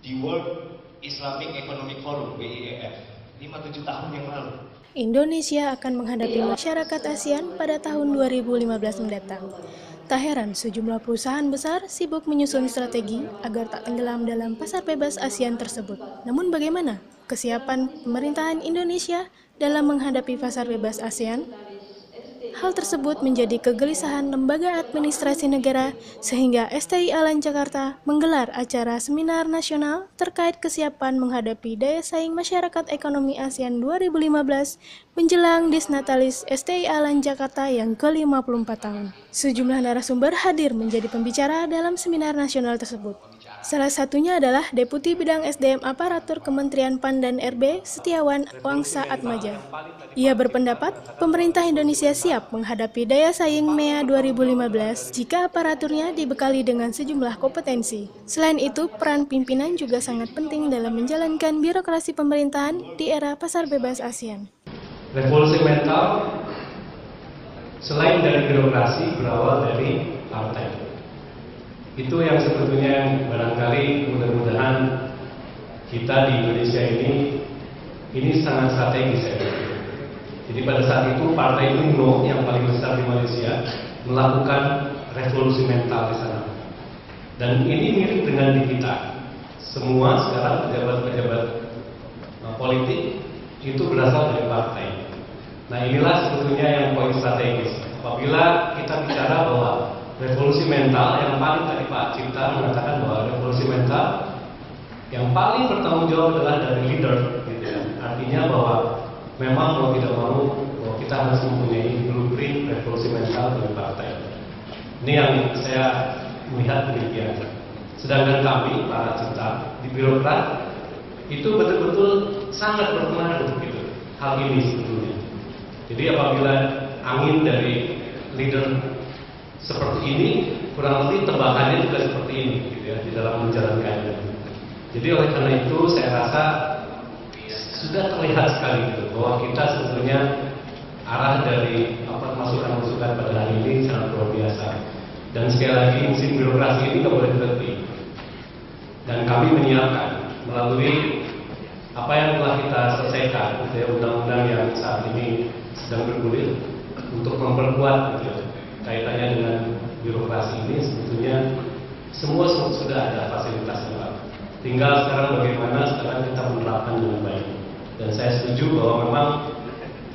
di World Islamic Economic Forum (WIEF) 5-7 tahun yang lalu. Indonesia akan menghadapi masyarakat ASEAN pada tahun 2015 mendatang. Tak heran sejumlah perusahaan besar sibuk menyusun strategi agar tak tenggelam dalam pasar bebas ASEAN tersebut. Namun bagaimana kesiapan pemerintahan Indonesia dalam menghadapi pasar bebas ASEAN? Hal tersebut menjadi kegelisahan Lembaga Administrasi Negara sehingga STI Alan Jakarta menggelar acara seminar nasional terkait kesiapan menghadapi daya saing masyarakat ekonomi ASEAN 2015 menjelang Disnatalis STI Alan Jakarta yang ke-54 tahun. Sejumlah narasumber hadir menjadi pembicara dalam seminar nasional tersebut. Salah satunya adalah Deputi Bidang SDM Aparatur Kementerian PAN dan RB Setiawan Wangsa Atmaja. Ia berpendapat pemerintah Indonesia siap menghadapi daya saing MEA 2015 jika aparaturnya dibekali dengan sejumlah kompetensi. Selain itu, peran pimpinan juga sangat penting dalam menjalankan birokrasi pemerintahan di era pasar bebas ASEAN. Revolusi mental selain dari birokrasi berawal dari partai. Itu yang sebetulnya barangkali mudah-mudahan kita di Indonesia ini sangat strategis ya. Jadi pada saat itu Partai UNO yang paling besar di Malaysia melakukan revolusi mental di sana. Dan ini mirip dengan di kita. Semua sekarang pejabat-pejabat politik itu berasal dari partai. Nah inilah sebetulnya yang poin strategis. Apabila kita bicara bahwa revolusi mental yang paling tadi Pak Cipta mengatakan bahwa revolusi mental yang paling bertanggung jawab adalah dari leader, gitu ya. Artinya bahwa memang mau tidak mau bahwa kita harus mempunyai blueprint revolusi mental dari partai. Ini yang saya melihat demikian. Sedangkan kami para Cipta di birokrat itu betul-betul sangat berpengaruh gitu hal ini sebetulnya. Jadi apabila angin dari leader seperti ini, kurang lebih tembakannya juga seperti ini, gitu ya, di dalam menjalankannya. Jadi oleh karena itu saya rasa sudah terlihat sekali gitu, bahwa kita sebetulnya arah dari masukan-masukan pada hari ini sangat luar biasa. Dan sekali lagi musim birokrasi ini tidak boleh berhenti. Dan kami menyiapkan melalui apa yang telah kita selesaikan, gitu ya, undang-undang yang saat ini sedang bergulir untuk memperkuat, gitu ya, kaitannya dengan birokrasi ini sebetulnya semua sudah ada fasilitasnya Pak. Tinggal sekarang bagaimana sekarang kita menerapkan dengan baik. Dan saya setuju bahwa memang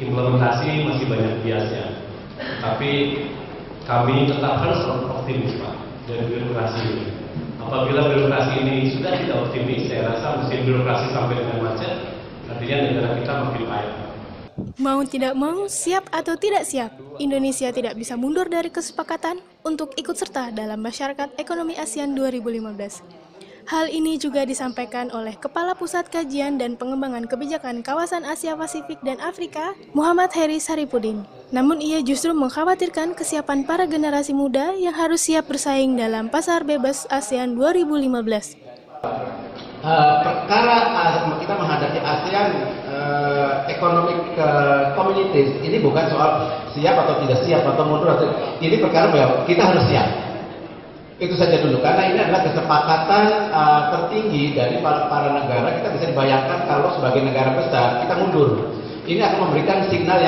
implementasi masih banyak biasnya. Tapi kami tetap harus optimis Pak dari birokrasi ini. Apabila birokrasi ini sudah tidak optimis, saya rasa mesin birokrasi sampai dengan macet, artinya negara kita makin payah. Mau tidak mau, siap atau tidak siap, Indonesia tidak bisa mundur dari kesepakatan untuk ikut serta dalam masyarakat ekonomi ASEAN 2015. Hal ini juga disampaikan oleh Kepala Pusat Kajian dan Pengembangan Kebijakan Kawasan Asia Pasifik dan Afrika, Muhammad Heri Saripudin. Namun ia justru mengkhawatirkan kesiapan para generasi muda yang harus siap bersaing dalam pasar bebas ASEAN 2015. Perkara kita menghadapi ASEAN Economic Communities ini bukan soal siap atau tidak siap atau mundur atau ini perkara bahwa kita harus siap. Itu saja dulu karena ini adalah kesepakatan tertinggi dari para negara. Kita bisa dibayangkan kalau sebagai negara besar kita mundur. Ini akan memberikan signal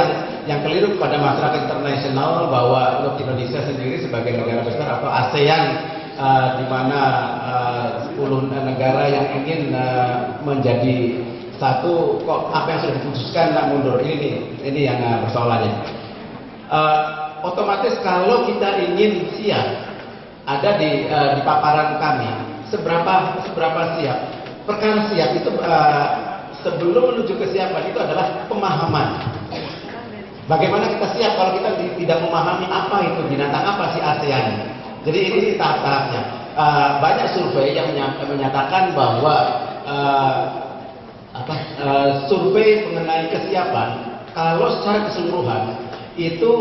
yang keliru kepada masyarakat internasional bahwa Indonesia sendiri sebagai negara besar atau ASEAN di mana 10 negara yang ingin menjadi satu, kok apa yang sudah diputuskan nak mundur, ini yang persoalannya. Otomatis kalau kita ingin siap ada di paparan kami, seberapa siap. Perkara siap itu sebelum menuju kesiapan itu adalah pemahaman. Bagaimana kita siap kalau kita tidak memahami apa itu binatang apa sih ASEAN. Jadi ini tahap-tahapnya. Banyak survei yang menyatakan bahwa survei mengenai kesiapan kalau secara keseluruhan itu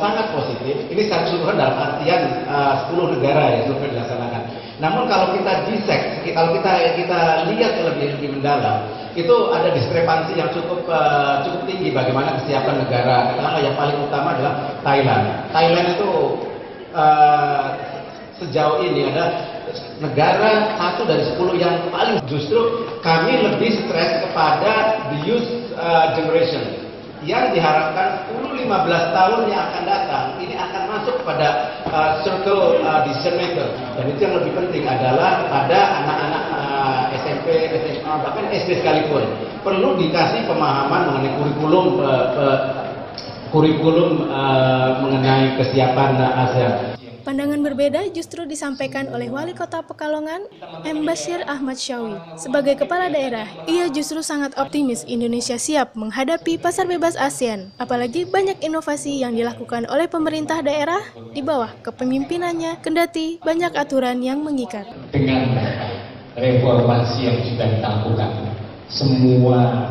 sangat positif. Ini secara keseluruhan dalam artian 10 negara yang survei dilaksanakan. Namun kalau kita dissect, kalau kita lihat lebih mendalam, itu ada diskrepansi yang cukup tinggi bagaimana kesiapan negara. Katakanlah yang paling utama adalah Thailand. Thailand itu sejauh ini ada negara 1 dari 10 yang paling. Justru kami lebih stres kepada the youth generation yang diharapkan 10-15 tahun yang akan datang ini akan masuk pada circle decision maker. Dan itu yang lebih penting adalah pada anak-anak SMP, SMA, bahkan SD sekalipun perlu dikasih pemahaman mengenai kurikulum mengenai kesiapan ASEAN. Pandangan berbeda justru disampaikan oleh Wali Kota Pekalongan, M. Bashir Ahmad Syawi. Sebagai kepala daerah, ia justru sangat optimis Indonesia siap menghadapi pasar bebas ASEAN. Apalagi banyak inovasi yang dilakukan oleh pemerintah daerah di bawah kepemimpinannya, kendati banyak aturan yang mengikat. Dengan reformasi yang sudah kita lakukan, semua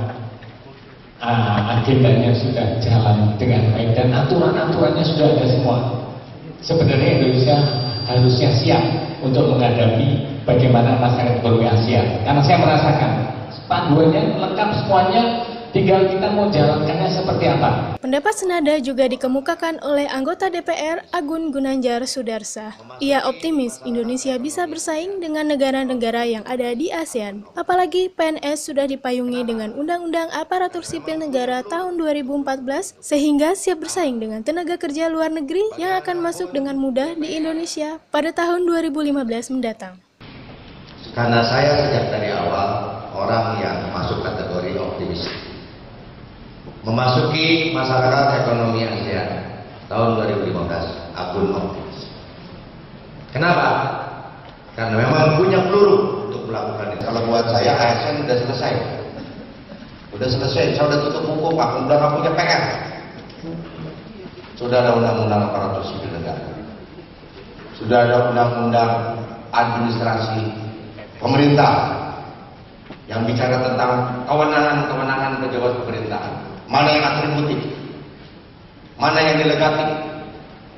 agendanya sudah jalan dengan baik dan aturan-aturannya sudah ada semua. Sebenarnya Indonesia harusnya siap untuk menghadapi bagaimana masyarakat ekonomi ASEAN. Karena saya merasakan panduannya lengkap semuanya, tinggal kita mau jalankannya seperti apa. Pendapat senada juga dikemukakan oleh anggota DPR Agun Gunanjar Sudarsa. Ia optimis Indonesia bisa bersaing dengan negara-negara yang ada di ASEAN. Apalagi PNS sudah dipayungi dengan Undang-Undang Aparatur Sipil Negara tahun 2014, sehingga siap bersaing dengan tenaga kerja luar negeri yang akan masuk dengan mudah di Indonesia pada tahun 2015 mendatang. Karena saya sejak dari awal orang yang masuk kategori optimis. Memasuki masyarakat ekonomi ASEAN tahun 2015, Agun optimis. Kenapa? Karena memang punya peluru untuk melakukan itu. Kalau buat saya ASEAN sudah selesai. Saya sudah tutup buku, Pak. Udah nggak punya PR. Sudah ada undang-undang aparatur sipil negara. Sudah ada undang-undang administrasi pemerintah yang bicara tentang kewenangan pejabat pemerintahan. Mana yang atributif, mana yang delegatif,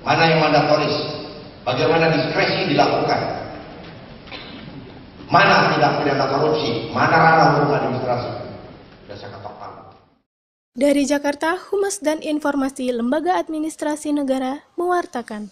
mana yang mandatoris, bagaimana diskresi dilakukan, mana tindak pidana korupsi, mana ranah hukum administrasi. Sudah saya katakan. Dari Jakarta, Humas dan Informasi Lembaga Administrasi Negara mewartakan.